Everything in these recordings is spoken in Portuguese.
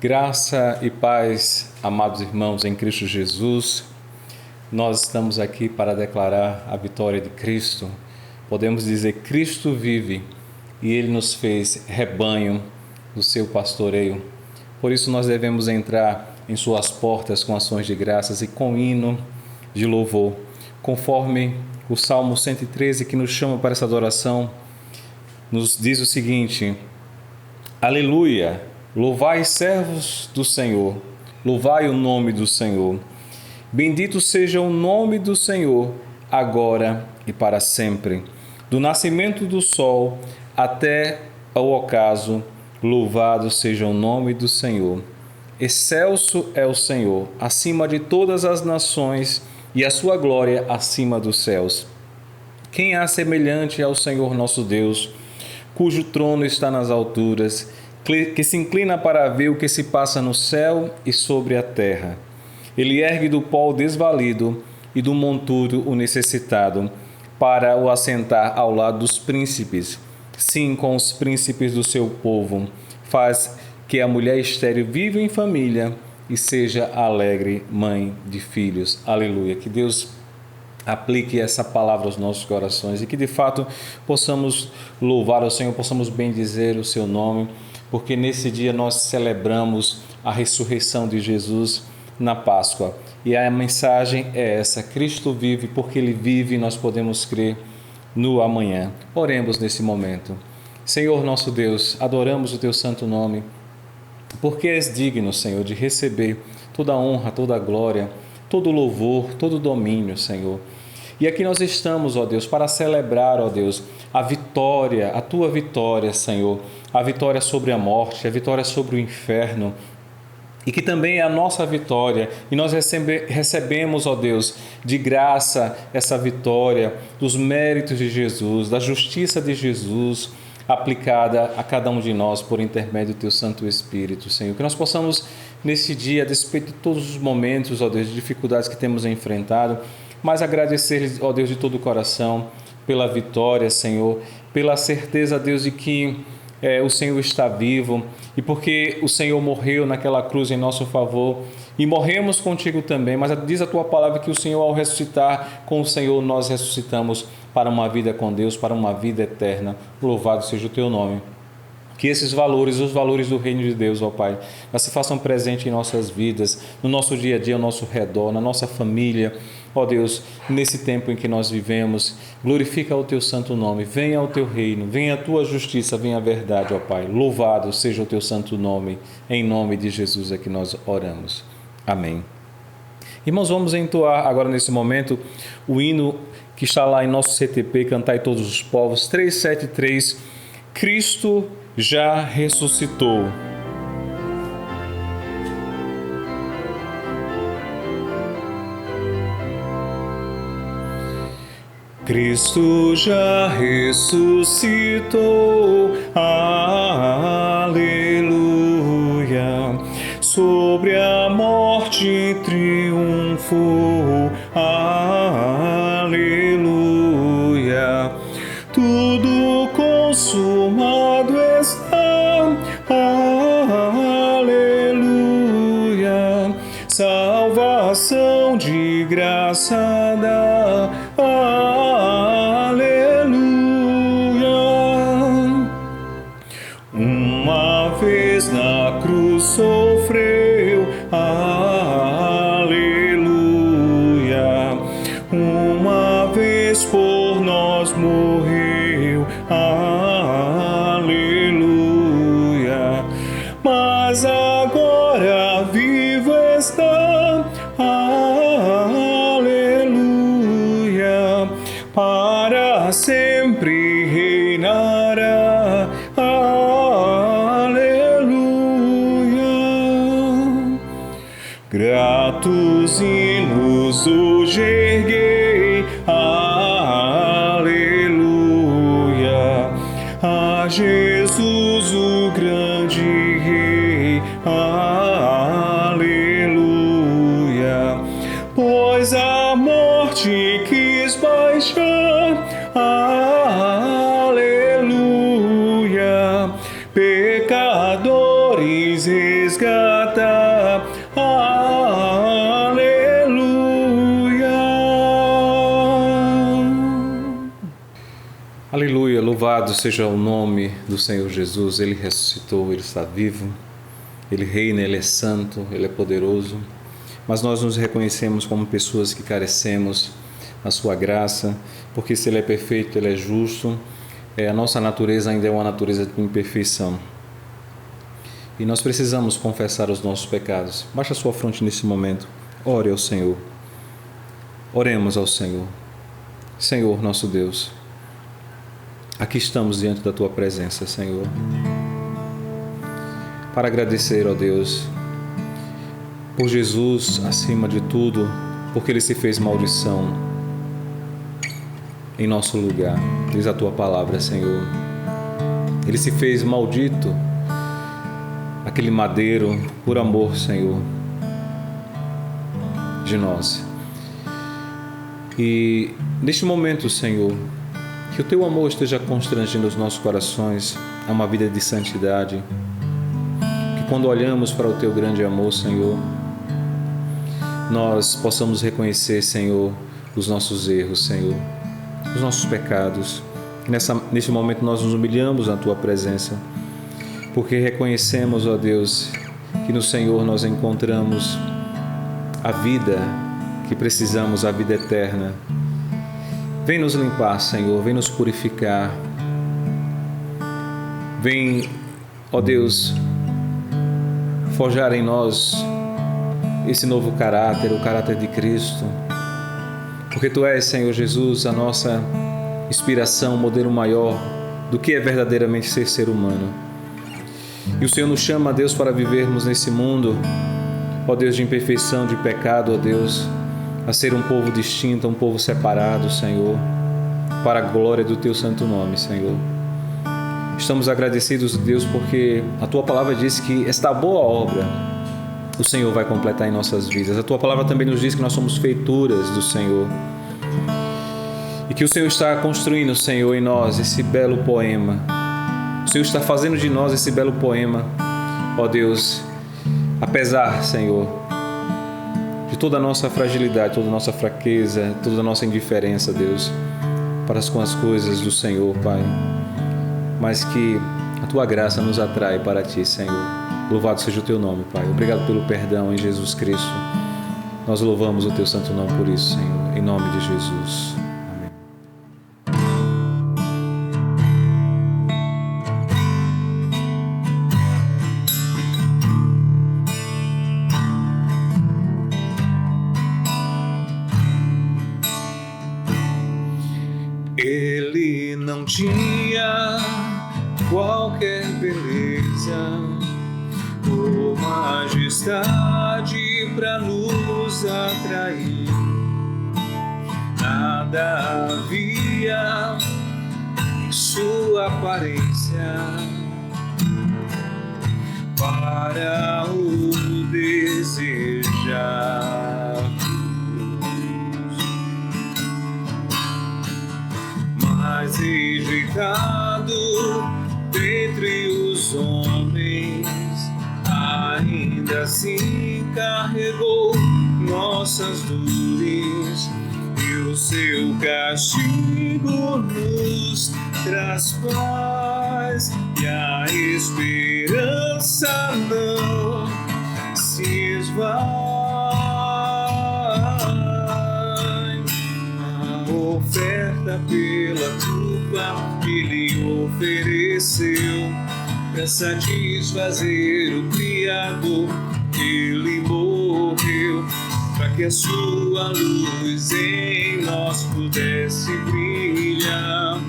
Graça e paz, amados irmãos em Cristo Jesus. Nós estamos aqui para declarar a vitória de Cristo. Podemos dizer: Cristo vive e Ele nos fez rebanho do seu pastoreio. Por isso nós devemos entrar em suas portas com ações de graças e com hino de louvor, conforme o Salmo 113, que nos chama para essa adoração, nos diz o seguinte: Aleluia! Louvai, servos do Senhor, louvai o nome do Senhor. Bendito seja o nome do Senhor, agora e para sempre. Do nascimento do sol até ao ocaso, louvado seja o nome do Senhor. Excelso é o Senhor, acima de todas as nações, e a sua glória acima dos céus. Quem há semelhante ao Senhor nosso Deus, cujo trono está nas alturas, que se inclina para ver o que se passa no céu e sobre a terra. Ele ergue do pó o desvalido e do monturo o necessitado, para o assentar ao lado dos príncipes. Sim, com os príncipes do seu povo. Faz que a mulher estéril viva em família e seja alegre mãe de filhos. Aleluia. Que Deus aplique essa palavra aos nossos corações e que de fato possamos louvar ao Senhor, possamos bendizer o seu nome, porque nesse dia nós celebramos a ressurreição de Jesus na Páscoa. E a mensagem é essa: Cristo vive, porque Ele vive, nós podemos crer no amanhã. Oremos nesse momento. Senhor nosso Deus, adoramos o Teu santo nome, porque és digno, Senhor, de receber toda a honra, toda a glória, todo o louvor, todo o domínio, Senhor. E aqui nós estamos, ó Deus, para celebrar, ó Deus, a vitória, a Tua vitória, Senhor, a vitória sobre a morte, a vitória sobre o inferno, e que também é a nossa vitória, e nós recebemos, ó Deus, de graça essa vitória, dos méritos de Jesus, da justiça de Jesus, aplicada a cada um de nós por intermédio do Teu Santo Espírito, Senhor. Que nós possamos, nesse dia, a despeito de todos os momentos, ó Deus, de dificuldades que temos enfrentado, mas agradecer, ó Deus, de todo o coração, pela vitória, Senhor, pela certeza, Deus, de que o Senhor está vivo, e porque o Senhor morreu naquela cruz em nosso favor, e morremos contigo também, mas diz a Tua palavra que o Senhor, ao ressuscitar com o Senhor, nós ressuscitamos para uma vida com Deus, para uma vida eterna. Louvado seja o Teu nome. Que esses valores, os valores do reino de Deus, ó Pai, se façam presentes em nossas vidas, no nosso dia a dia, ao nosso redor, na nossa família, ó Deus, nesse tempo em que nós vivemos. Glorifica o Teu santo nome, venha o Teu reino, venha a Tua justiça, venha a verdade, ó Pai. Louvado seja o Teu santo nome, em nome de Jesus é que nós oramos. Amém. Irmãos, vamos entoar agora nesse momento o hino que está lá em nosso CTP, Cantai Todos os Povos, 373, Cristo já ressuscitou. Cristo já ressuscitou, aleluia, sobre a morte triunfou, aleluia, tudo consumado está, aleluia, salvação de graça dá, aleluia. Uma vez na cruz sofreu, aleluia, uma vez por nós morreu, aleluia, mas agora vivo está, aleluia, para sempre reinará, aleluia. Gratos hinos hoje erguei, aleluia, a Jesus o grande Rei, aleluia, pois a morte quis baixar, aleluia, pecadores resgatados, Aleluia, louvado seja o nome do Senhor Jesus. Ele ressuscitou, Ele está vivo, Ele reina, Ele é santo, Ele é poderoso. Mas nós nos reconhecemos como pessoas que carecemos da sua graça, porque se Ele é perfeito, Ele é justo. A nossa natureza ainda é uma natureza de imperfeição. E nós precisamos confessar os nossos pecados. Baixa a sua fronte nesse momento. Ore ao Senhor. Oremos ao Senhor. Senhor, nosso Deus, aqui estamos diante da Tua presença, Senhor, para agradecer, ó Deus, por Jesus acima de tudo, porque Ele se fez maldição em nosso lugar. Diz a Tua palavra, Senhor. Ele se fez maldito, aquele madeiro, por amor, Senhor, de nós. E neste momento, Senhor, que o Teu amor esteja constrangendo os nossos corações a uma vida de santidade. Que quando olhamos para o Teu grande amor, Senhor, nós possamos reconhecer, Senhor, os nossos erros, Senhor, os nossos pecados. Nesse momento nós nos humilhamos na Tua presença, porque reconhecemos, ó Deus, que no Senhor nós encontramos a vida que precisamos, a vida eterna. Vem nos limpar, Senhor, vem nos purificar. Vem, ó Deus, forjar em nós esse novo caráter, o caráter de Cristo. Porque Tu és, Senhor Jesus, a nossa inspiração, o modelo maior do que é verdadeiramente ser humano. E o Senhor nos chama, Deus, para vivermos nesse mundo, ó Deus, de imperfeição, de pecado, ó Deus, a ser um povo distinto, um povo separado, Senhor, para a glória do Teu santo nome, Senhor. Estamos agradecidos, Deus, porque a Tua palavra diz que esta boa obra o Senhor vai completar em nossas vidas. A Tua palavra também nos diz que nós somos feituras do Senhor e que o Senhor está construindo, Senhor, em nós esse belo poema. O Senhor está fazendo de nós esse belo poema, ó Deus, apesar, Senhor, de toda a nossa fragilidade, toda a nossa fraqueza, toda a nossa indiferença, Deus, para com as coisas do Senhor, Pai. Mas que a Tua graça nos atrai para Ti, Senhor. Louvado seja o Teu nome, Pai. Obrigado pelo perdão em Jesus Cristo. Nós louvamos o Teu santo nome por isso, Senhor. Em nome de Jesus. Ele não tinha qualquer beleza ou majestade para nos atrair. Nada havia em sua aparência para o desejar. Mas rejeitado dentre os homens, ainda assim carregou nossas dores, e o seu castigo nos traz paz, e a esperança não se esvai. Oferta pela culpa que lhe ofereceu, para satisfazer o Criador, Ele morreu, para que a sua luz em nós pudesse brilhar.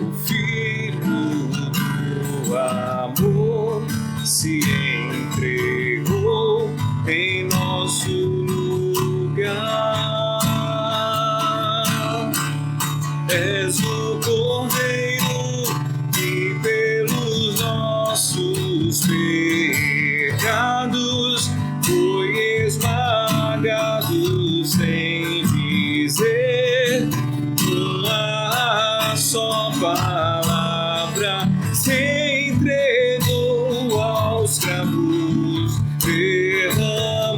O Filho do amor se entregou em nosso lugar. És o Cordeiro que pelos nossos pecados foi esmagado, sem dizer uma só palavra, se entregou aos cravos, derramou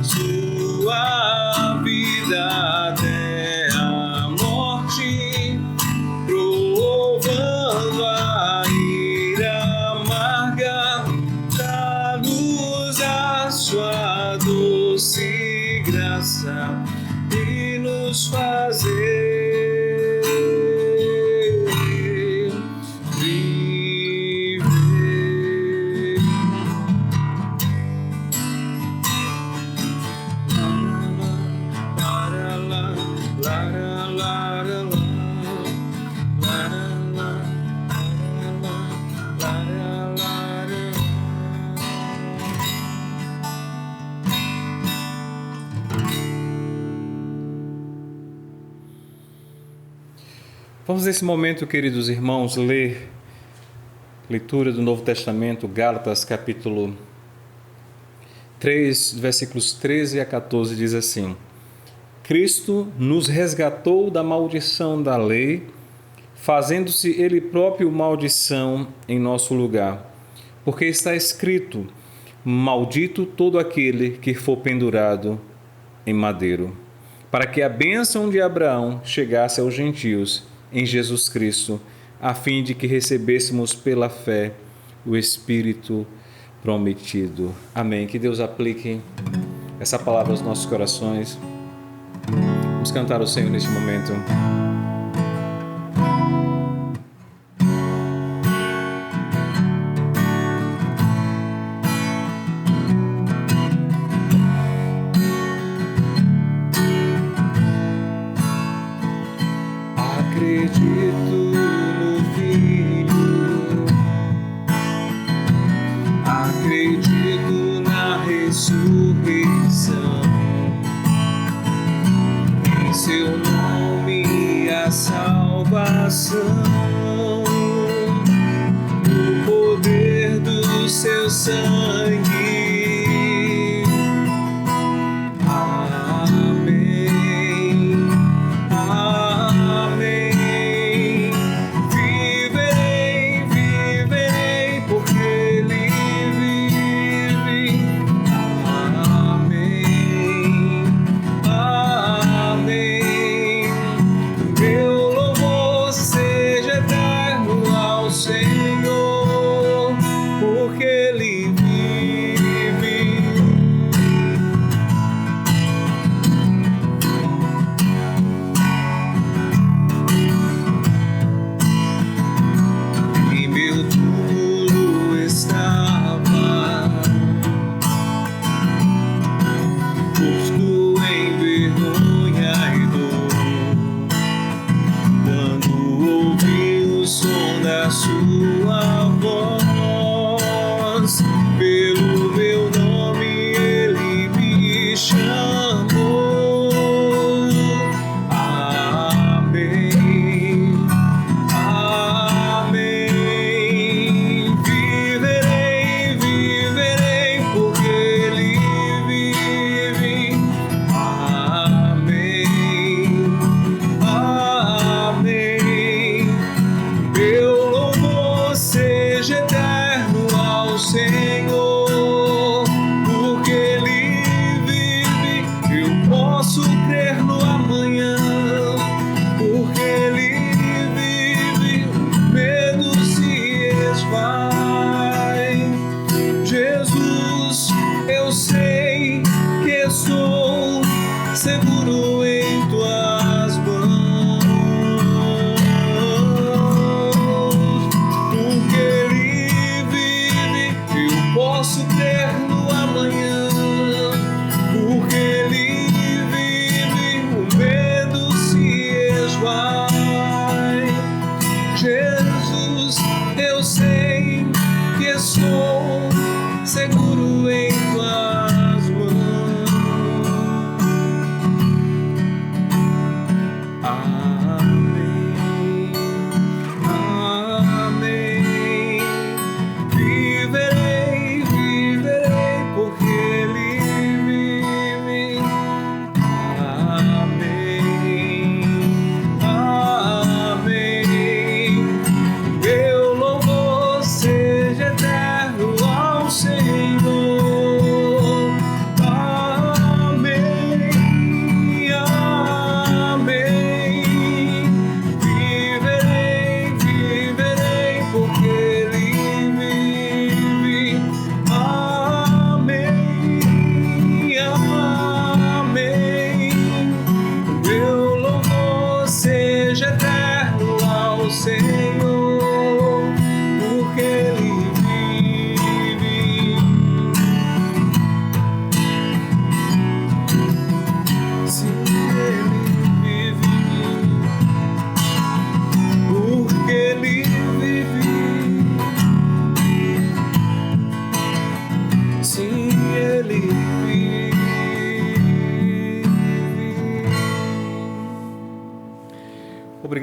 sua vida até a morte, Vamos nesse momento, queridos irmãos, ler leitura do Novo Testamento, Gálatas, capítulo 3, versículos 13 a 14, diz assim: Cristo nos resgatou da maldição da lei, fazendo-se Ele próprio maldição em nosso lugar. Porque está escrito: maldito todo aquele que for pendurado em madeiro, para que a bênção de Abraão chegasse aos gentios em Jesus Cristo, a fim de que recebêssemos pela fé o Espírito prometido. Amém. Que Deus aplique essa palavra aos nossos corações. Vamos cantar ao Senhor neste momento. Acredito no Filho, acredito na ressurreição, em seu nome a salvação, no poder do seu sangue. Senhor, porque Ele vive.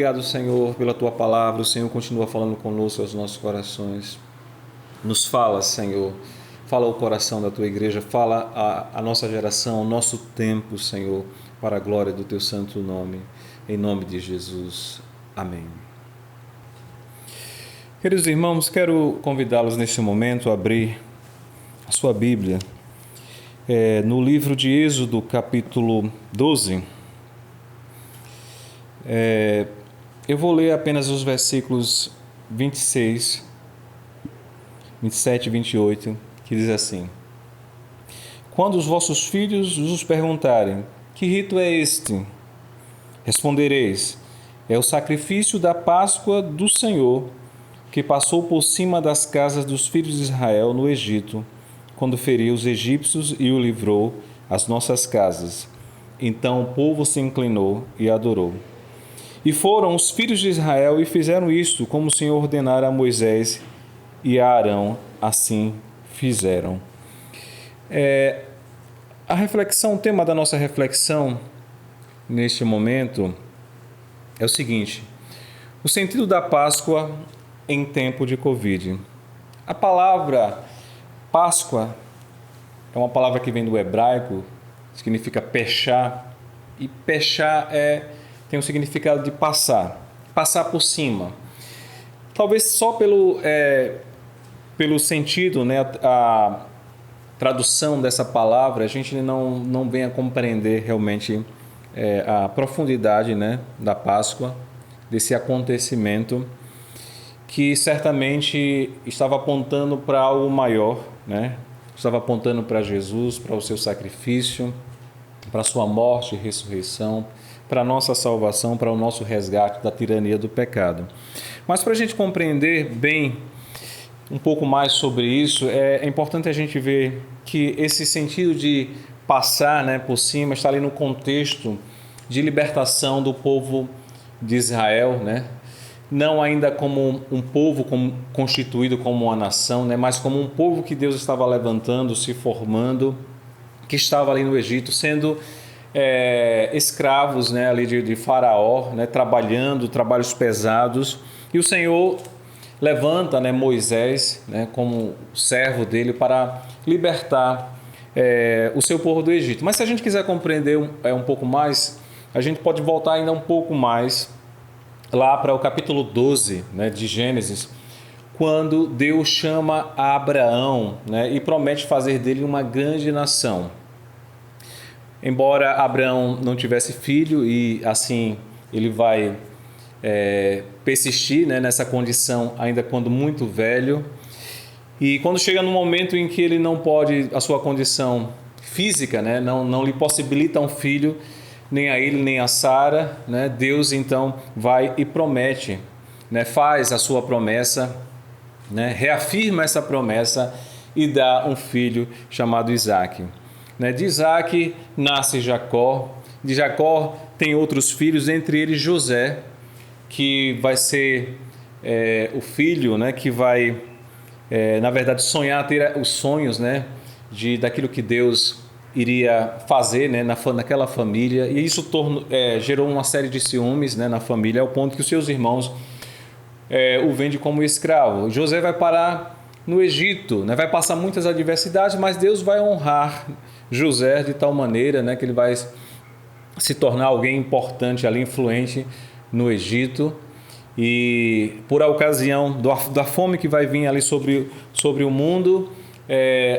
obrigado, Senhor, pela Tua palavra. O Senhor continua falando conosco aos nossos corações. Nos fala, Senhor. Fala o coração da Tua igreja. Fala a nossa geração, o nosso tempo, Senhor, para a glória do Teu santo nome. Em nome de Jesus. Amém. Queridos irmãos, quero convidá-los neste momento a abrir a sua Bíblia no livro de Êxodo, capítulo 12. Eu vou ler apenas os versículos 26, 27 e 28, que diz assim: Quando os vossos filhos vos perguntarem, que rito é este? Respondereis, é o sacrifício da Páscoa do Senhor, que passou por cima das casas dos filhos de Israel no Egito, quando feriu os egípcios e o livrou às nossas casas. Então o povo se inclinou e adorou. E foram os filhos de Israel e fizeram isto, como o Senhor ordenara a Moisés e a Arão, assim fizeram. A reflexão, o tema da nossa reflexão neste momento é o seguinte: o sentido da Páscoa em tempo de Covid. A palavra Páscoa é uma palavra que vem do hebraico, significa pechá, e pechá tem o significado de passar por cima. Talvez só pelo sentido, né, a tradução dessa palavra, a gente não venha compreender realmente a profundidade, né, da Páscoa, desse acontecimento que certamente estava apontando para algo maior, né? Estava apontando para Jesus, para o seu sacrifício, para a sua morte e ressurreição, para a nossa salvação, para o nosso resgate da tirania do pecado. Mas para a gente compreender bem um pouco mais sobre isso, é importante a gente ver que esse sentido de passar, né, por cima está ali no contexto de libertação do povo de Israel, né? Não ainda como um povo constituído como uma nação, né, mas como um povo que Deus estava levantando, se formando, que estava ali no Egito, sendo escravos, né, ali de Faraó, né, trabalhando, trabalhos pesados. E o Senhor levanta, né, Moisés, né, como servo dele para libertar o seu povo do Egito. Mas se a gente quiser compreender um pouco mais, a gente pode voltar ainda um pouco mais lá para o capítulo 12, né, de Gênesis, quando Deus chama a Abraão, né, e promete fazer dele uma grande nação. Embora Abraão não tivesse filho, e assim ele vai persistir, né, nessa condição ainda quando muito velho, e quando chega no momento em que ele não pode, a sua condição física, né, não lhe possibilita um filho, nem a ele, nem a Sara, né? Deus então vai e promete, né? Faz a sua promessa, né? Reafirma essa promessa e dá um filho chamado Isaque. Né? De Isaque nasce Jacó, de Jacó tem outros filhos, entre eles José, que vai ser o filho, né? Que vai, na verdade, sonhar, ter os sonhos, né? Daquilo que Deus iria fazer, né, naquela família, e isso gerou uma série de ciúmes, né, na família, ao ponto que os seus irmãos o vendem como escravo. José vai parar no Egito, né, vai passar muitas adversidades, mas Deus vai honrar José de tal maneira, né, que ele vai se tornar alguém importante ali, influente no Egito, e por ocasião da fome que vai vir ali sobre o mundo,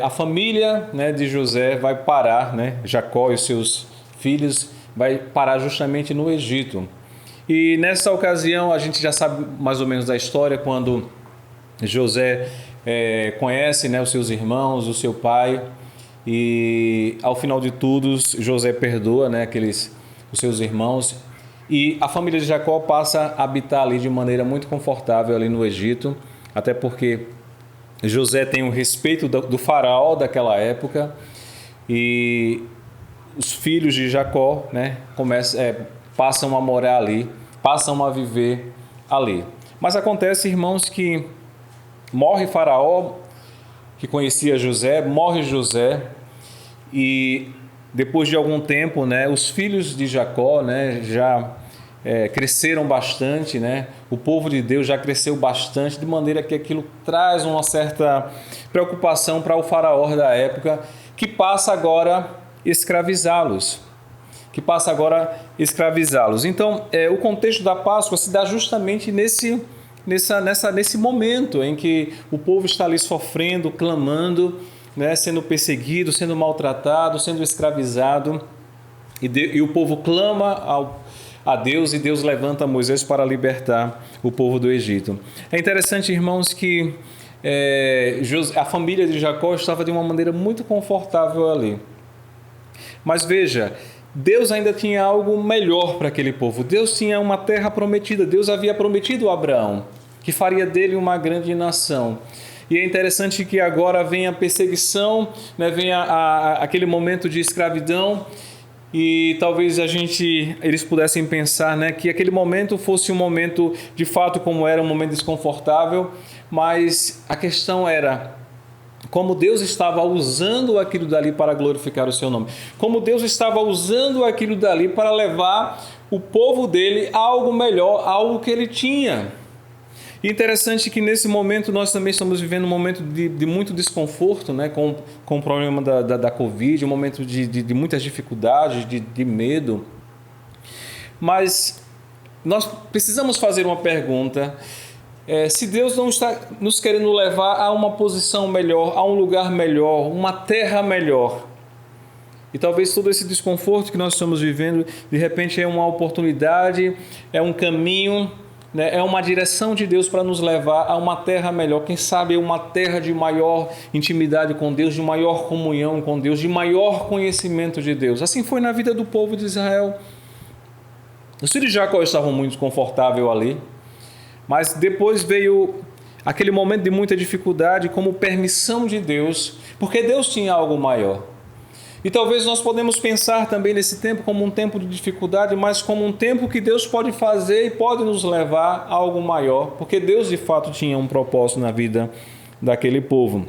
a família, né, de José vai parar, né, Jacó e os seus filhos vai parar justamente no Egito. E nessa ocasião a gente já sabe mais ou menos da história, quando José conhece, né, os seus irmãos, o seu pai, e ao final de tudo José perdoa, né, os seus irmãos, e a família de Jacó passa a habitar ali de maneira muito confortável ali no Egito, até porque José tem o respeito do faraó daquela época, e os filhos de Jacó, né, passam a morar ali, passam a viver ali. Mas acontece, irmãos, que morre Faraó, que conhecia José, morre José, e depois de algum tempo, né, os filhos de Jacó, né, já cresceram bastante, né? O povo de Deus já cresceu bastante, de maneira que aquilo traz uma certa preocupação para o faraó da época, que passa agora a escravizá-los. Então, o contexto da Páscoa se dá justamente nesse momento em que o povo está ali sofrendo, clamando, né? Sendo perseguido, sendo maltratado, sendo escravizado, e o povo clama a Deus, e Deus levanta Moisés para libertar o povo do Egito. É interessante, irmãos, que a família de Jacó estava de uma maneira muito confortável ali. Mas veja, Deus ainda tinha algo melhor para aquele povo. Deus tinha uma terra prometida. Deus havia prometido a Abraão que faria dele uma grande nação. E é interessante que agora vem a perseguição, né? Vem aquele momento de escravidão. E talvez eles pudessem pensar, né, que aquele momento fosse um momento, de fato, como era um momento desconfortável, mas a questão era como Deus estava usando aquilo dali para glorificar o seu nome, como Deus estava usando aquilo dali para levar o povo dele a algo melhor, algo que ele tinha. E interessante que nesse momento nós também estamos vivendo um momento de muito desconforto, né, com o problema da Covid, um momento de muitas dificuldades, de medo. Mas nós precisamos fazer uma pergunta: se Deus não está nos querendo levar a uma posição melhor, a um lugar melhor, uma terra melhor, e talvez todo esse desconforto que nós estamos vivendo, de repente é uma oportunidade, é um caminho, né, é uma direção de Deus para nos levar a uma terra melhor, quem sabe uma terra de maior intimidade com Deus, de maior comunhão com Deus, de maior conhecimento de Deus. Assim foi na vida do povo de Israel. Os filhos de Jacó estavam muito confortáveis ali, mas depois veio aquele momento de muita dificuldade como permissão de Deus, porque Deus tinha algo maior. E talvez nós podemos pensar também nesse tempo como um tempo de dificuldade, mas como um tempo que Deus pode fazer e pode nos levar a algo maior, porque Deus de fato tinha um propósito na vida daquele povo.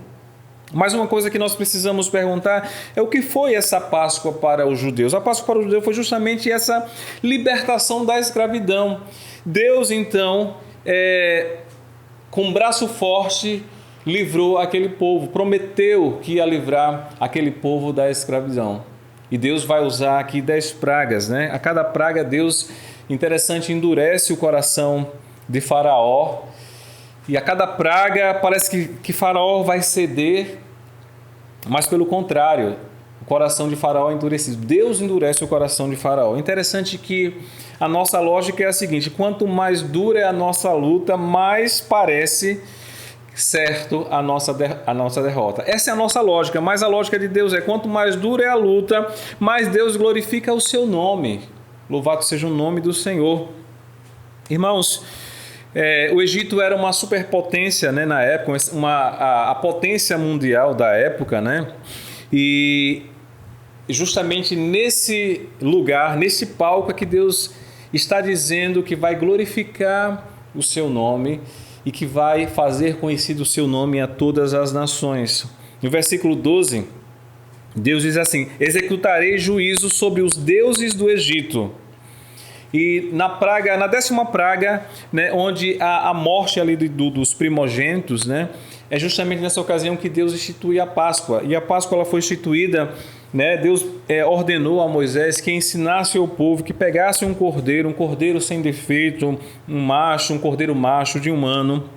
Mas uma coisa que nós precisamos perguntar é o que foi essa Páscoa para os judeus. A Páscoa para os judeus foi justamente essa libertação da escravidão. Deus então, com um braço forte, livrou aquele povo, prometeu que ia livrar aquele povo da escravidão. E Deus vai usar aqui 10 pragas, né? A cada praga Deus, interessante, endurece o coração de Faraó. E a cada praga parece que Faraó vai ceder, mas pelo contrário, o coração de Faraó é endurecido. Deus endurece o coração de Faraó. Interessante que a nossa lógica é a seguinte: quanto mais dura é a nossa luta, mais parece certo a nossa derrota. Essa é a nossa lógica, mas a lógica de Deus é: quanto mais dura é a luta, mais Deus glorifica o seu nome. Louvado seja o nome do Senhor. Irmãos, o Egito era uma superpotência, né, na época, a potência mundial da época, né? E justamente nesse lugar, nesse palco, é que Deus está dizendo que vai glorificar o seu nome e que vai fazer conhecido o seu nome a todas as nações. No versículo 12, Deus diz assim: executarei juízo sobre os deuses do Egito. E na 10ª praga, né, onde a morte ali dos primogênitos, né, é justamente nessa ocasião que Deus institui a Páscoa. E a Páscoa ela foi instituída, né, Deus ordenou a Moisés que ensinasse ao povo que pegasse um cordeiro sem defeito, um cordeiro macho de 1 ano.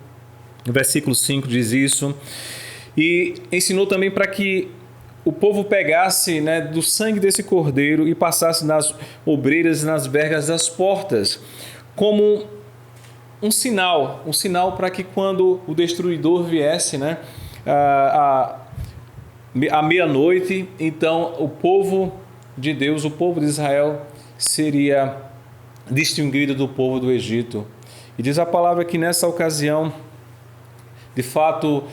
O versículo 5 diz isso. E ensinou também para que o povo pegasse, né, do sangue desse cordeiro e passasse nas obreiras e nas vergas das portas, como um sinal para que quando o destruidor viesse, né, à meia-noite, então o povo de Deus, o povo de Israel, seria distinguido do povo do Egito. E diz a palavra que nessa ocasião, de fato,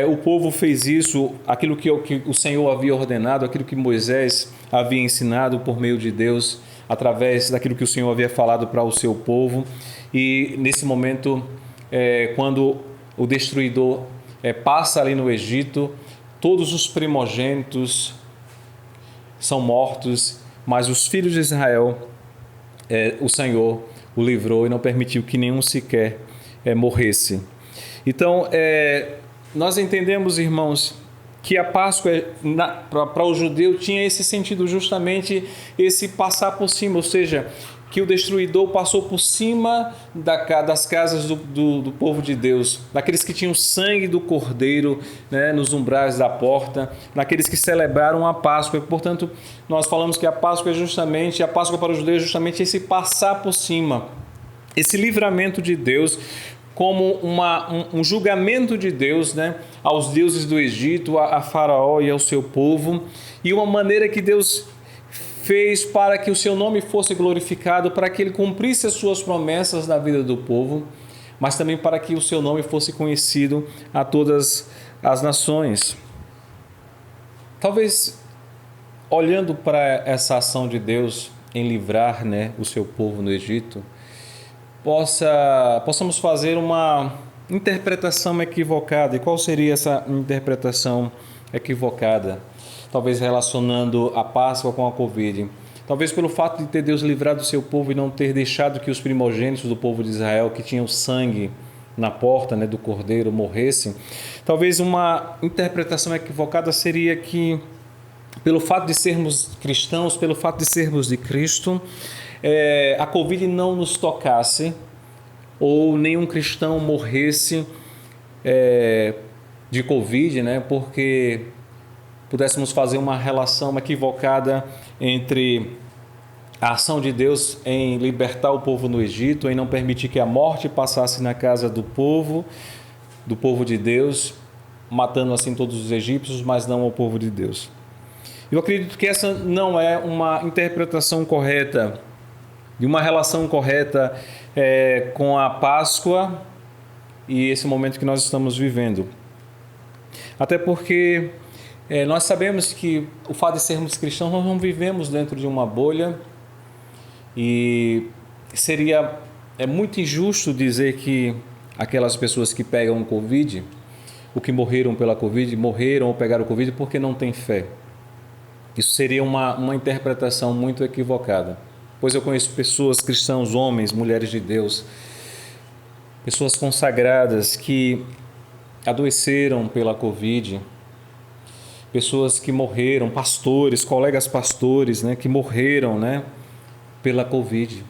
o povo fez isso, aquilo que o Senhor havia ordenado, aquilo que Moisés havia ensinado por meio de Deus, através daquilo que o Senhor havia falado para o seu povo. E nesse momento, quando o destruidor passa ali no Egito, todos os primogênitos são mortos, mas os filhos de Israel, o Senhor o livrou e não permitiu que nenhum sequer morresse. Então, nós entendemos, irmãos, que a Páscoa para o judeu tinha esse sentido, justamente esse passar por cima, ou seja, que o destruidor passou por cima das casas do povo de Deus, daqueles que tinham sangue do Cordeiro, né, nos umbrais da porta, daqueles que celebraram a Páscoa. E, portanto, nós falamos que a Páscoa para o judeu é justamente esse passar por cima, esse livramento de Deus, como um julgamento de Deus, né, aos deuses do Egito, a Faraó e ao seu povo, e uma maneira que Deus fez para que o seu nome fosse glorificado, para que ele cumprisse as suas promessas na vida do povo, mas também para que o seu nome fosse conhecido a todas as nações. Talvez, olhando para essa ação de Deus em livrar, né, o seu povo no Egito, possamos fazer uma interpretação equivocada. E qual seria essa interpretação equivocada? Talvez relacionando a Páscoa com a Covid. Talvez pelo fato de ter Deus livrado o seu povo e não ter deixado que os primogênitos do povo de Israel, que tinham sangue na porta, né, do Cordeiro, morressem. Talvez uma interpretação equivocada seria que, pelo fato de sermos cristãos, pelo fato de sermos de Cristo, a Covid não nos tocasse, ou nenhum cristão morresse de Covid, né, porque pudéssemos fazer uma relação equivocada entre a ação de Deus em libertar o povo no Egito, em não permitir que a morte passasse na casa do povo de Deus, matando assim todos os egípcios, mas não o povo de Deus. Eu acredito que essa não é uma interpretação correta, de uma relação correta com a Páscoa e esse momento que nós estamos vivendo. Até porque nós sabemos que o fato de sermos cristãos, nós não vivemos dentro de uma bolha, e seria muito injusto dizer que aquelas pessoas que pegam o Covid, ou que morreram pela Covid, morreram ou pegaram o Covid porque não têm fé. Isso seria uma interpretação muito equivocada. Pois eu conheço pessoas, cristãos, homens, mulheres de Deus, pessoas consagradas que adoeceram pela Covid, pessoas que morreram, pastores, colegas pastores, né, que morreram, né, pela Covid.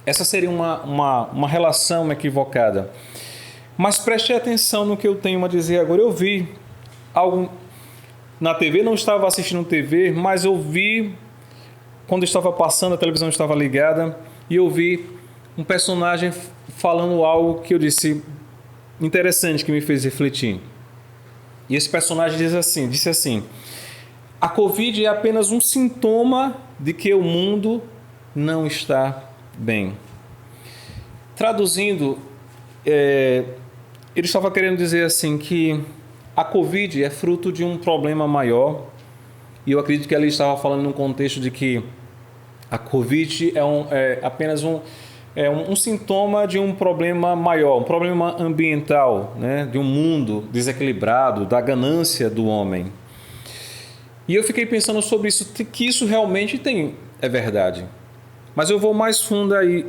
Essa seria uma relação equivocada. Mas preste atenção no que eu tenho a dizer agora. Eu vi algo na TV, não estava assistindo TV, mas eu vi, quando estava passando, a televisão estava ligada, e eu vi um personagem falando algo que eu disse interessante, que me fez refletir. E esse personagem disse assim: a Covid é apenas um sintoma de que o mundo não está bem. Traduzindo, ele estava querendo dizer assim que a Covid é fruto de um problema maior, e eu acredito que ele estava falando num contexto de que a Covid é apenas um sintoma de um problema maior, um problema ambiental, né, de um mundo desequilibrado, da ganância do homem. E eu fiquei pensando sobre isso, que isso realmente é verdade. Mas eu vou mais fundo aí.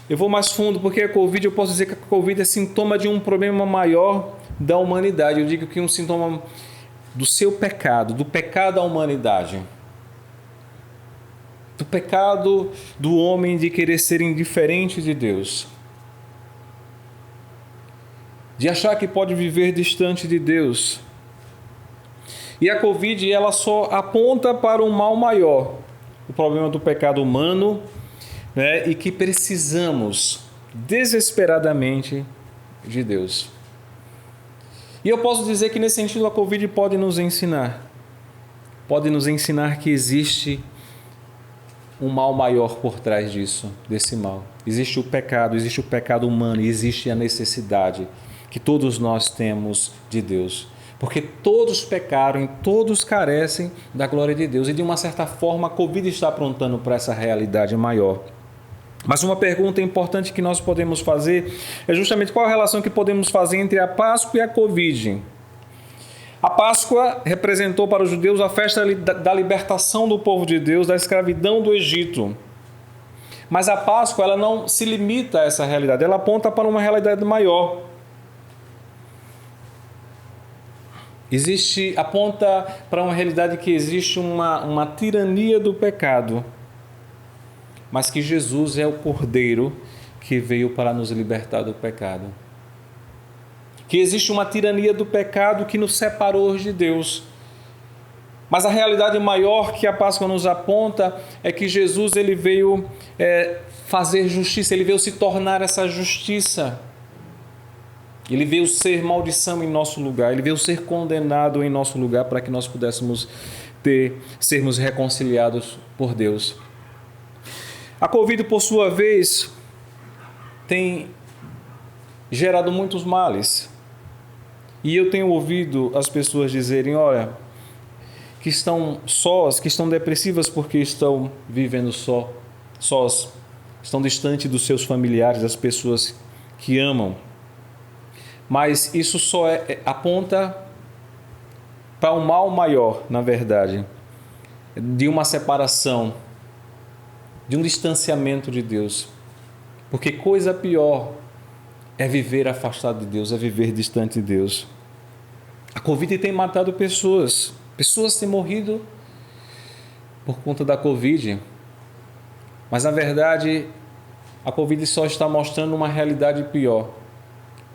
Eu vou mais fundo porque a Covid, eu posso dizer que a Covid é sintoma de um problema maior da humanidade. Eu digo que é um sintoma do seu pecado, do pecado da humanidade. Do pecado do homem de querer ser indiferente de Deus. De achar que pode viver distante de Deus. E a Covid, ela só aponta para um mal maior, o problema do pecado humano, né, e que precisamos desesperadamente de Deus. E eu posso dizer que nesse sentido a Covid pode nos ensinar que existe um mal maior por trás desse mal. Existe o pecado humano, e existe a necessidade que todos nós temos de Deus. Porque todos pecaram e todos carecem da glória de Deus. E de uma certa forma a Covid está apontando para essa realidade maior. Mas uma pergunta importante que nós podemos fazer é justamente qual a relação que podemos fazer entre a Páscoa e a Covid. A Páscoa representou para os judeus a festa da libertação do povo de Deus da escravidão do Egito. Mas a Páscoa, ela não se limita a essa realidade, ela aponta para uma realidade maior. Aponta para uma realidade que existe uma tirania do pecado, mas que Jesus é o Cordeiro que veio para nos libertar do pecado. Que existe uma tirania do pecado que nos separou de Deus. Mas a realidade maior que a Páscoa nos aponta é que Jesus ele veio fazer justiça, ele veio se tornar essa justiça. Ele veio ser maldição em nosso lugar, ele veio ser condenado em nosso lugar para que nós pudéssemos sermos reconciliados por Deus. A Covid, por sua vez, tem gerado muitos males. E eu tenho ouvido as pessoas dizerem, olha, que estão sós, que estão depressivas porque estão vivendo sós, estão distantes dos seus familiares, das pessoas que amam. Mas isso só aponta para um mal maior, na verdade, de uma separação, de um distanciamento de Deus. Porque coisa pior é viver afastado de Deus, é viver distante de Deus. A Covid tem matado pessoas têm morrido por conta da Covid. Mas, na verdade, a Covid só está mostrando uma realidade pior,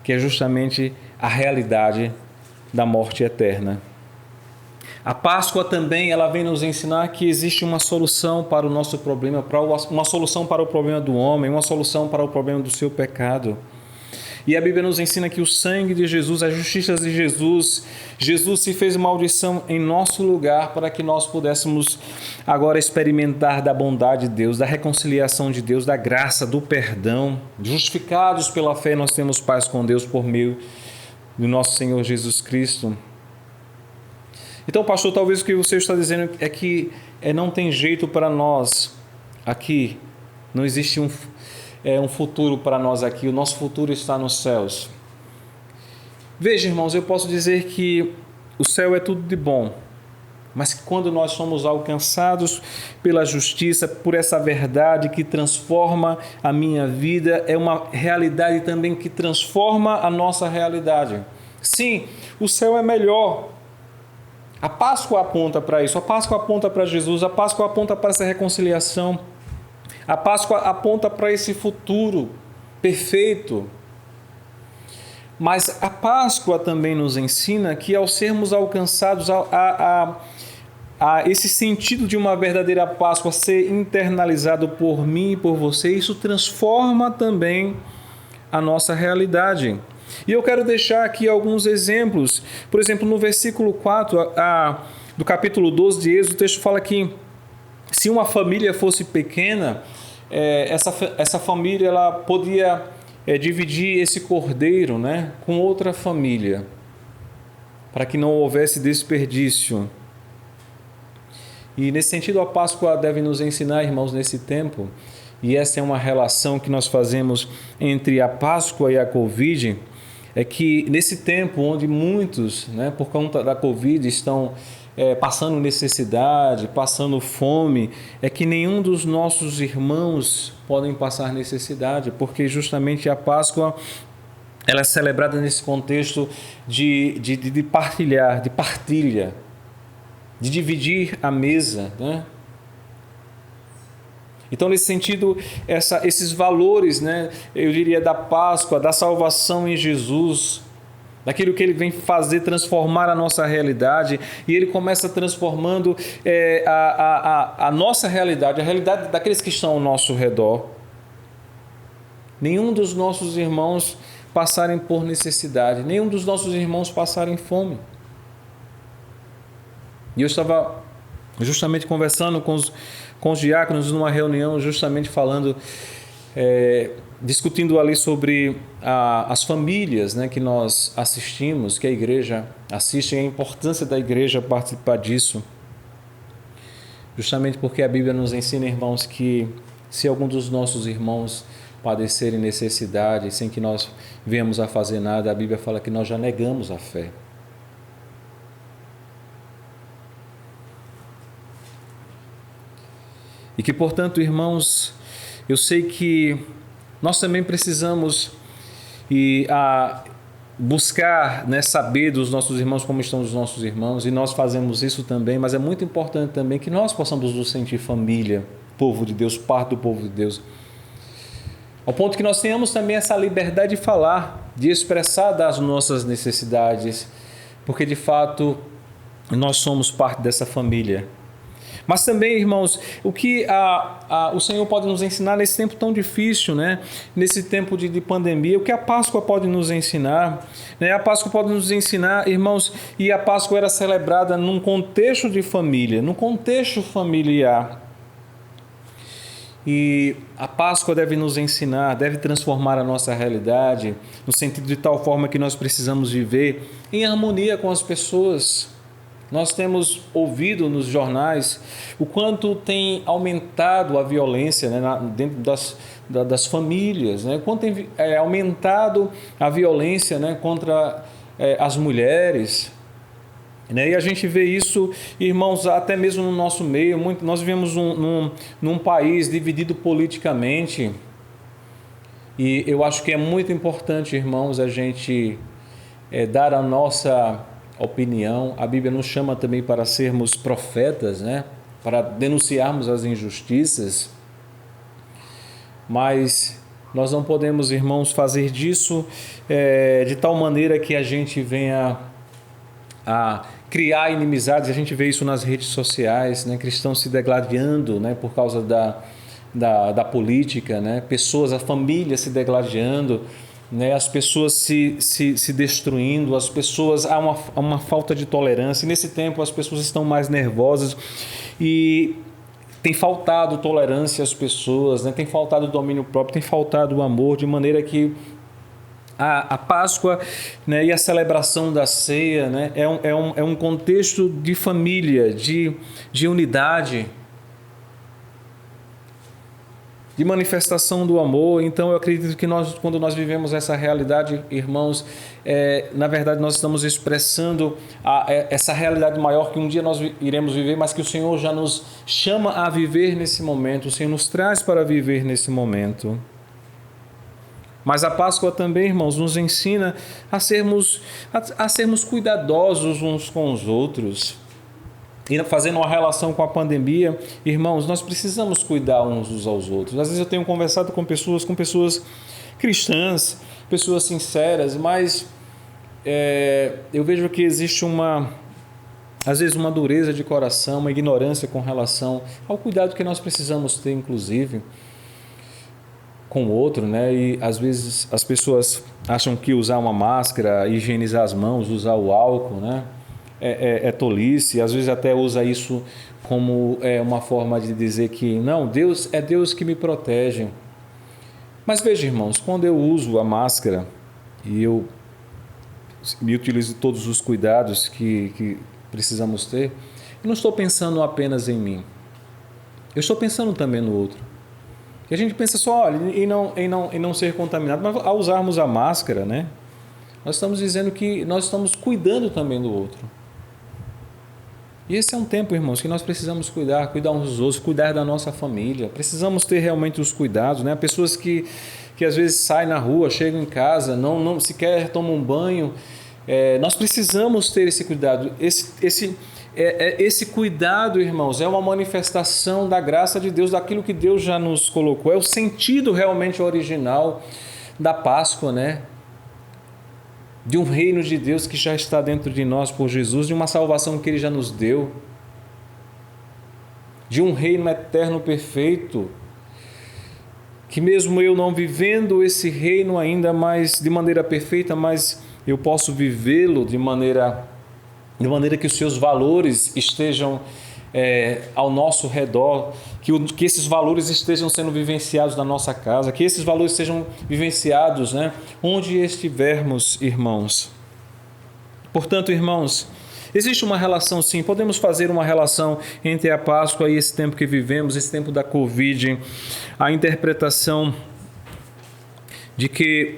que é justamente a realidade da morte eterna. A Páscoa também ela vem nos ensinar que existe uma solução para o nosso problema, uma solução para o problema do homem, uma solução para o problema do seu pecado. E a Bíblia nos ensina que o sangue de Jesus, a justiça de Jesus se fez maldição em nosso lugar para que nós pudéssemos agora experimentar da bondade de Deus, da reconciliação de Deus, da graça, do perdão. Justificados pela fé, nós temos paz com Deus por meio do nosso Senhor Jesus Cristo. Então, pastor, talvez o que você está dizendo é que não tem jeito para nós aqui, não existe um futuro para nós aqui, o nosso futuro está nos céus. Veja, irmãos, eu posso dizer que o céu é tudo de bom, mas que quando nós somos alcançados pela justiça, por essa verdade que transforma a minha vida, é uma realidade também que transforma a nossa realidade. Sim, o céu é melhor. A Páscoa aponta para isso, a Páscoa aponta para Jesus, a Páscoa aponta para essa reconciliação. A Páscoa aponta para esse futuro perfeito. Mas a Páscoa também nos ensina que ao sermos alcançados a esse sentido de uma verdadeira Páscoa ser internalizado por mim e por você, isso transforma também a nossa realidade. E eu quero deixar aqui alguns exemplos. Por exemplo, no versículo 4 do capítulo 12 de Êxodo, o texto fala que se uma família fosse pequena, essa família ela podia dividir esse cordeiro, né, com outra família, para que não houvesse desperdício. E nesse sentido a Páscoa deve nos ensinar, irmãos, nesse tempo, e essa é uma relação que nós fazemos entre a Páscoa e a Covid, é que nesse tempo onde muitos, né, por conta da Covid, estão passando necessidade, passando fome, é que nenhum dos nossos irmãos podem passar necessidade, porque justamente a Páscoa ela é celebrada nesse contexto de partilhar, de partilha, de dividir a mesa, né? Então, nesse sentido, esses valores, né, eu diria, da Páscoa, da salvação em Jesus, daquilo que Ele vem fazer, transformar a nossa realidade, e Ele começa transformando a nossa realidade, a realidade daqueles que estão ao nosso redor. Nenhum dos nossos irmãos passarem por necessidade, nenhum dos nossos irmãos passarem fome. E eu estava justamente conversando com os diáconos numa reunião, justamente falando, discutindo ali sobre as famílias, né, que nós assistimos, que a igreja assiste, e a importância da igreja participar disso. Justamente porque a Bíblia nos ensina, irmãos, que se algum dos nossos irmãos padecerem necessidade, sem que nós venhamos a fazer nada, a Bíblia fala que nós já negamos a fé. E que, portanto, irmãos, eu sei que nós também precisamos buscar, né, saber dos nossos irmãos como estão os nossos irmãos, e nós fazemos isso também, mas é muito importante também que nós possamos nos sentir família, povo de Deus, parte do povo de Deus, ao ponto que nós tenhamos também essa liberdade de falar, de expressar das nossas necessidades, porque de fato nós somos parte dessa família. Mas também, irmãos, o que o Senhor pode nos ensinar nesse tempo tão difícil, né? Nesse tempo de pandemia, o que a Páscoa pode nos ensinar, né? A Páscoa pode nos ensinar, irmãos, e a Páscoa era celebrada num contexto de família, num contexto familiar. E a Páscoa deve nos ensinar, deve transformar a nossa realidade, no sentido de tal forma que nós precisamos viver em harmonia com as pessoas. Nós temos ouvido nos jornais o quanto tem aumentado a violência, né, dentro das famílias, né, quanto tem aumentado a violência, né, contra as mulheres. Né, e a gente vê isso, irmãos, até mesmo no nosso meio. Nós vivemos num país dividido politicamente, e eu acho que é muito importante, irmãos, a gente dar a nossa opinião. A Bíblia nos chama também para sermos profetas, né? Para denunciarmos as injustiças, mas nós não podemos, irmãos, fazer disso de tal maneira que a gente venha a criar inimizades. A gente vê isso nas redes sociais, né? Cristãos se degladiando, né? Por causa da política, né? Pessoas, a família se degladiando, né, as pessoas se destruindo, as pessoas, há uma falta de tolerância. E nesse tempo as pessoas estão mais nervosas e tem faltado tolerância às pessoas, né, tem faltado domínio próprio, tem faltado o amor, de maneira que a Páscoa, né, e a celebração da ceia, né, é um contexto de família, de unidade, de manifestação do amor. Então eu acredito que quando nós vivemos essa realidade, irmãos, na verdade nós estamos expressando essa realidade maior que um dia nós iremos viver, mas que o Senhor já nos chama a viver nesse momento, o Senhor nos traz para viver nesse momento. Mas a Páscoa também, irmãos, nos ensina a sermos cuidadosos uns com os outros. E fazendo uma relação com a pandemia, irmãos, nós precisamos cuidar uns aos outros. Às vezes eu tenho conversado com pessoas cristãs, pessoas sinceras, mas eu vejo que existe às vezes uma dureza de coração, uma ignorância com relação ao cuidado que nós precisamos ter, inclusive, com o outro, né? E às vezes as pessoas acham que usar uma máscara, higienizar as mãos, usar o álcool, né, é tolice. Às vezes até usa isso como uma forma de dizer que não, Deus é Deus que me protege. Mas veja, irmãos, quando eu uso a máscara e eu me utilizo todos os cuidados que precisamos ter, eu não estou pensando apenas em mim, eu estou pensando também no outro. E a gente pensa só, olha, em não ser contaminado, mas ao usarmos a máscara, né, nós estamos dizendo que nós estamos cuidando também do outro. E esse é um tempo, irmãos, que nós precisamos cuidar uns dos outros, cuidar da nossa família. Precisamos ter realmente os cuidados, né? Pessoas que às vezes saem na rua, chegam em casa, não sequer tomam um banho. Nós precisamos ter esse cuidado. Esse cuidado, irmãos, é uma manifestação da graça de Deus, daquilo que Deus já nos colocou. É o sentido realmente original da Páscoa, né? De um reino de Deus que já está dentro de nós por Jesus, de uma salvação que Ele já nos deu, de um reino eterno perfeito, que mesmo eu não vivendo esse reino ainda mais de maneira perfeita, mas eu posso vivê-lo de maneira que os seus valores estejam ao nosso redor, que esses valores estejam sendo vivenciados na nossa casa, que esses valores sejam vivenciados, né, onde estivermos, irmãos. Portanto, irmãos, existe uma relação, sim, podemos fazer uma relação entre a Páscoa e esse tempo que vivemos, esse tempo da Covid, a interpretação de que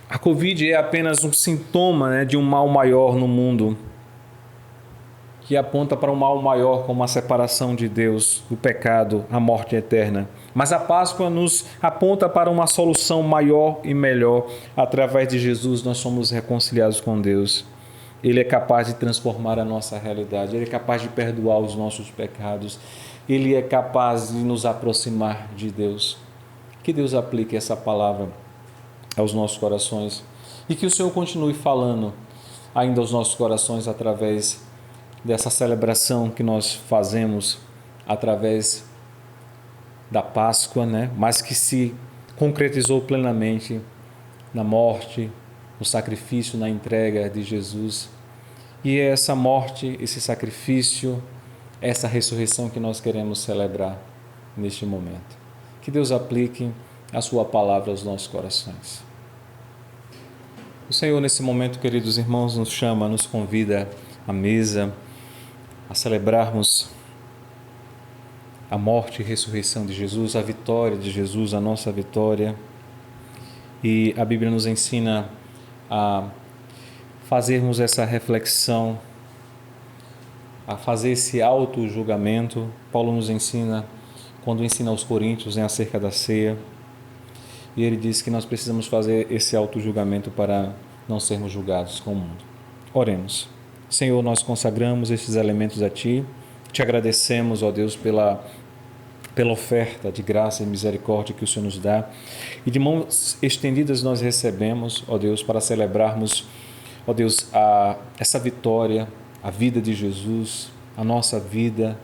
a Covid é apenas um sintoma, né, de um mal maior no mundo, que aponta para um mal maior, como a separação de Deus, o pecado, a morte eterna. Mas a Páscoa nos aponta para uma solução maior e melhor. Através de Jesus nós somos reconciliados com Deus. Ele é capaz de transformar a nossa realidade, Ele é capaz de perdoar os nossos pecados, Ele é capaz de nos aproximar de Deus. Que Deus aplique essa palavra aos nossos corações e que o Senhor continue falando ainda aos nossos corações através dessa celebração que nós fazemos através da Páscoa, né? Mas que se concretizou plenamente na morte, no sacrifício, na entrega de Jesus. E é essa morte, esse sacrifício, essa ressurreição que nós queremos celebrar neste momento. Que Deus aplique a sua palavra aos nossos corações. O Senhor, nesse momento, queridos irmãos, nos chama, nos convida à mesa, a celebrarmos a morte e ressurreição de Jesus, a vitória de Jesus, a nossa vitória. E a Bíblia nos ensina a fazermos essa reflexão, a fazer esse auto-julgamento. Paulo nos ensina, quando ensina aos Coríntios, acerca da ceia, e ele diz que nós precisamos fazer esse auto-julgamento para não sermos julgados com o mundo. Oremos. Senhor, nós consagramos esses elementos a Ti, te agradecemos, ó Deus, pela oferta de graça e misericórdia que o Senhor nos dá, e de mãos estendidas nós recebemos, ó Deus, para celebrarmos, ó Deus, essa vitória, a vida de Jesus, a nossa vida,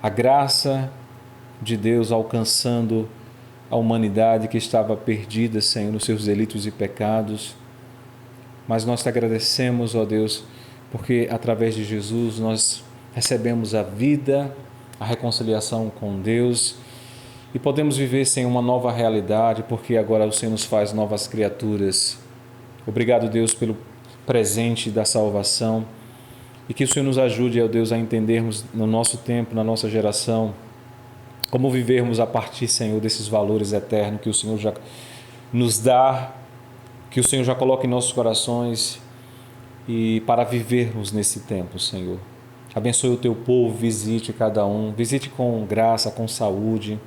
a graça de Deus alcançando a humanidade que estava perdida, Senhor, nos seus delitos e pecados. Mas nós te agradecemos, ó Deus, porque através de Jesus nós recebemos a vida, a reconciliação com Deus e podemos viver sem uma nova realidade, porque agora o Senhor nos faz novas criaturas. Obrigado, Deus, pelo presente da salvação e que o Senhor nos ajude, ó Deus, a entendermos no nosso tempo, na nossa geração, como vivermos a partir, Senhor, desses valores eternos que o Senhor já nos dá, que o Senhor já coloca em nossos corações e para vivermos nesse tempo, Senhor. Abençoe o Teu povo, visite cada um, visite com graça, com saúde,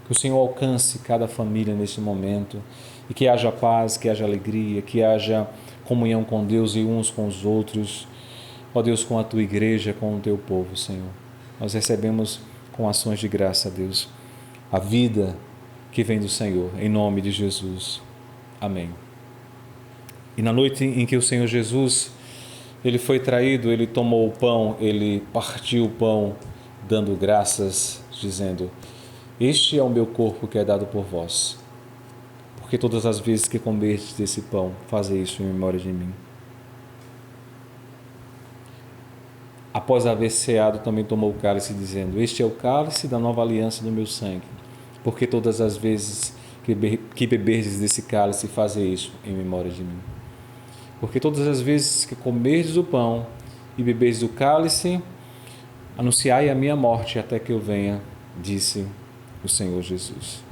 que o Senhor alcance cada família neste momento e que haja paz, que haja alegria, que haja comunhão com Deus e uns com os outros. Ó Deus, com a Tua igreja, com o Teu povo, Senhor. Nós recebemos com ações de graça, Deus, a vida que vem do Senhor, em nome de Jesus. Amém. E na noite em que o Senhor Jesus, Ele foi traído, Ele tomou o pão, Ele partiu o pão, dando graças, dizendo: este é o meu corpo que é dado por vós, porque todas as vezes que comerdes desse pão, fazei isso em memória de mim. Após haver ceado, também tomou o cálice, dizendo: este é o cálice da nova aliança do meu sangue, porque todas as vezes que beberdes desse cálice, fazei isso em memória de mim. Porque todas as vezes que comerdes o pão e beberdes do cálice, anunciai a minha morte até que eu venha, disse o Senhor Jesus.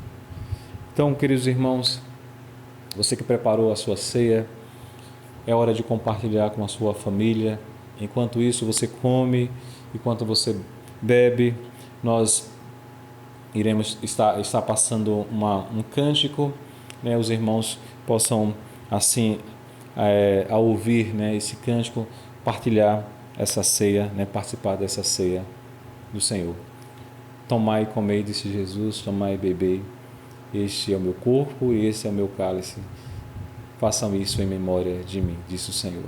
Então, queridos irmãos, você que preparou a sua ceia, é hora de compartilhar com a sua família. Enquanto isso, você come, enquanto você bebe, nós iremos estar passando um cântico, né? Os irmãos possam, assim, ao ouvir, né, esse cântico, partilhar essa ceia, né, participar dessa ceia do Senhor. Tomai e comei, disse Jesus, tomai e bebei, este é o meu corpo e esse é o meu cálice. Façam isso em memória de mim, disse o Senhor.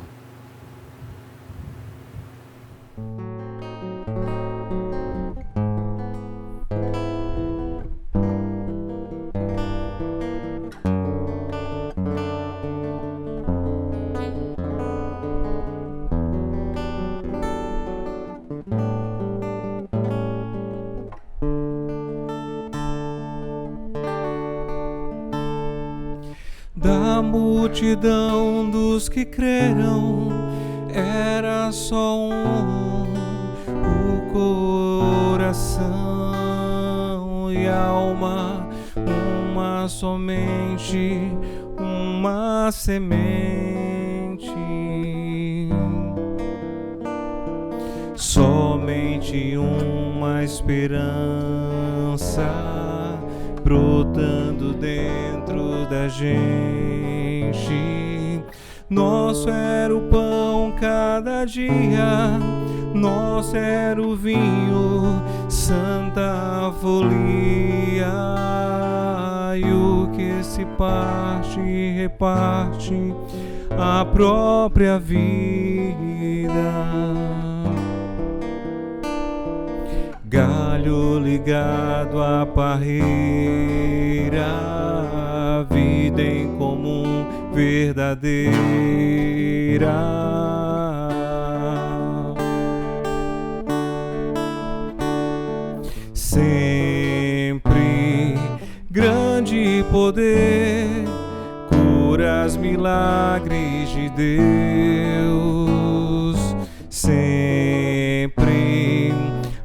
Da multidão dos que creram, era só o coração e alma, uma somente, uma semente. Só existe uma esperança brotando dentro da gente. Nosso era o pão cada dia, nosso era o vinho, santa folia, e o que se parte reparte a própria vida. Galho ligado à parreira, vida em comum verdadeira. Sempre grande poder, curas, milagres de Deus. Sempre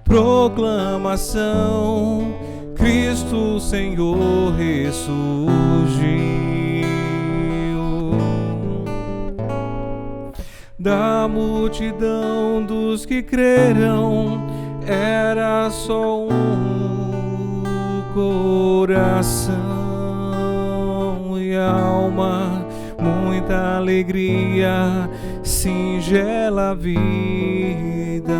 proclamação, Cristo Senhor ressurgiu. Da multidão dos que creram, era só um coração e alma, muita alegria, singela vida.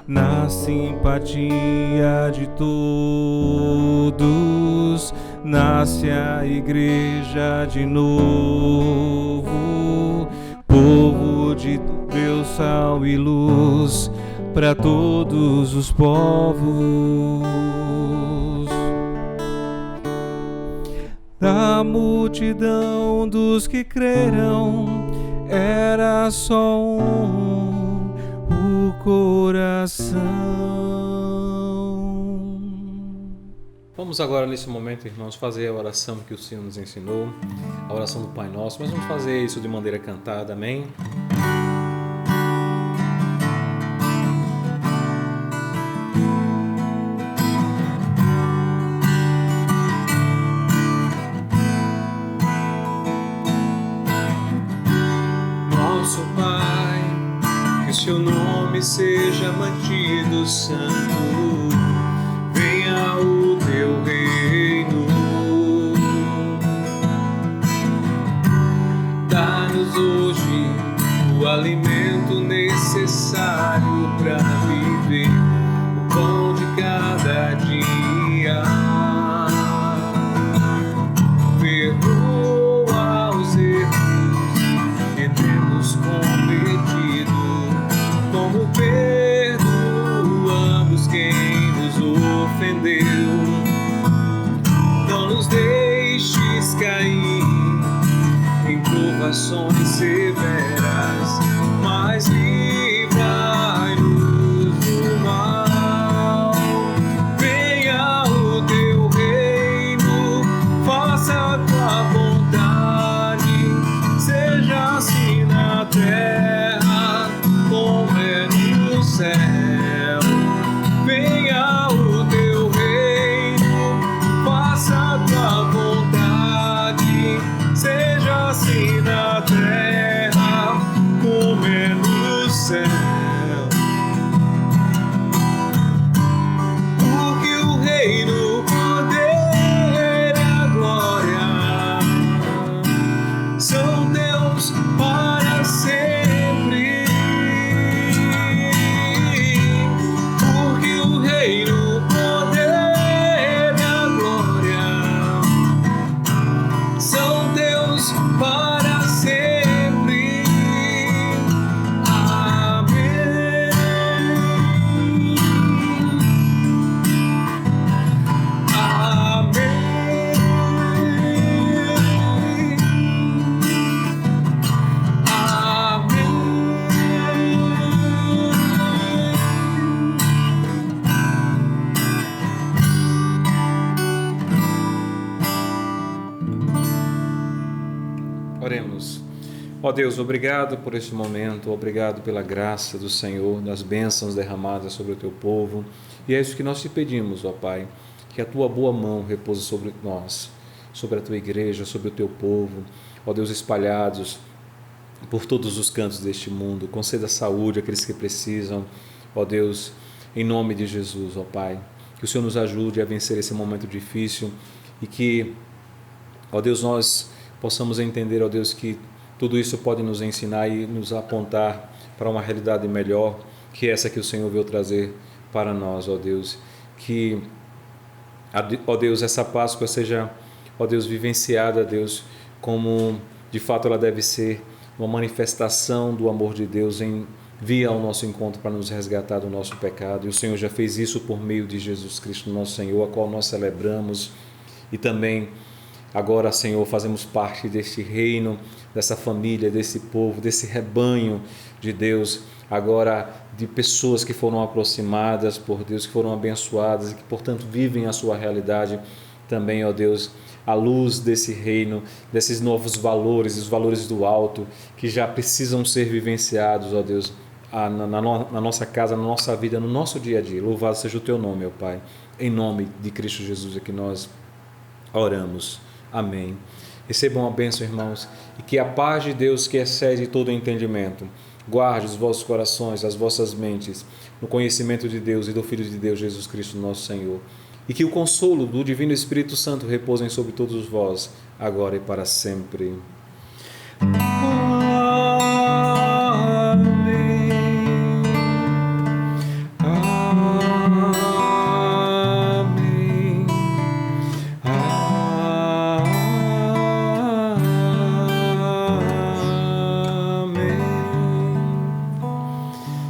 Na simpatia de todos, nasce a igreja de novo, povo de Deus, sal e luz para todos os povos. Da multidão dos que creram, era só o coração. Vamos agora, nesse momento, irmãos, fazer a oração que o Senhor nos ensinou, a oração do Pai Nosso, mas vamos fazer isso de maneira cantada, amém? Nosso Pai, que o seu nome seja mantido santo, venha o teu reino, dá-nos hoje o alimento necessário para viver, o pão de cada dia. Perdoa os erros que temos cometido, como perdoamos quem nos ofendeu. Não nos deixes cair em provações severas, mas livrai-nos do mal. Venha o teu reino, faça a tua vontade, seja assim na terra como é no céu. Venha o teu reino, faça a tua vontade, seja assim na terra como é no céu. Porque o reino, o poder e a glória são teus para sempre. Porque o reino, o poder e a glória são teus para sempre. Amém. Oremos. Ó Deus, obrigado por este momento, obrigado pela graça do Senhor, das bênçãos derramadas sobre o teu povo. E é isso que nós te pedimos, ó Pai, que a tua boa mão repouse sobre nós, sobre a tua igreja, sobre o teu povo, ó Deus, espalhados por todos os cantos deste mundo. Conceda saúde àqueles que precisam, ó Deus, em nome de Jesus, ó Pai. Que o Senhor nos ajude a vencer esse momento difícil e que, ó Deus, nós possamos entender, ó Deus, que tudo isso pode nos ensinar e nos apontar para uma realidade melhor, que essa que o Senhor veio trazer para nós, ó Deus. Que, ó Deus, essa Páscoa seja, ó Deus, vivenciada, Deus, como de fato ela deve ser uma manifestação do amor de Deus em via ao nosso encontro para nos resgatar do nosso pecado. E o Senhor já fez isso por meio de Jesus Cristo, nosso Senhor, a qual nós celebramos. E também agora, Senhor, fazemos parte deste reino, dessa família, desse povo, desse rebanho de Deus, agora de pessoas que foram aproximadas por Deus, que foram abençoadas e que, portanto, vivem a sua realidade também, ó Deus, à luz desse reino, desses novos valores, os valores do alto, que já precisam ser vivenciados, ó Deus, na nossa casa, na nossa vida, no nosso dia a dia. Louvado seja o teu nome, meu Pai. Em nome de Cristo Jesus é que nós oramos. Amém. Recebam a bênção, irmãos, e que a paz de Deus, que excede todo entendimento, guarde os vossos corações, as vossas mentes, no conhecimento de Deus e do Filho de Deus, Jesus Cristo, nosso Senhor. E que o consolo do Divino Espírito Santo repousem sobre todos vós, agora e para sempre.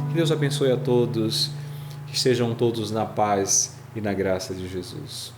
Que Deus abençoe a todos, que estejam todos na paz e na graça de Jesus.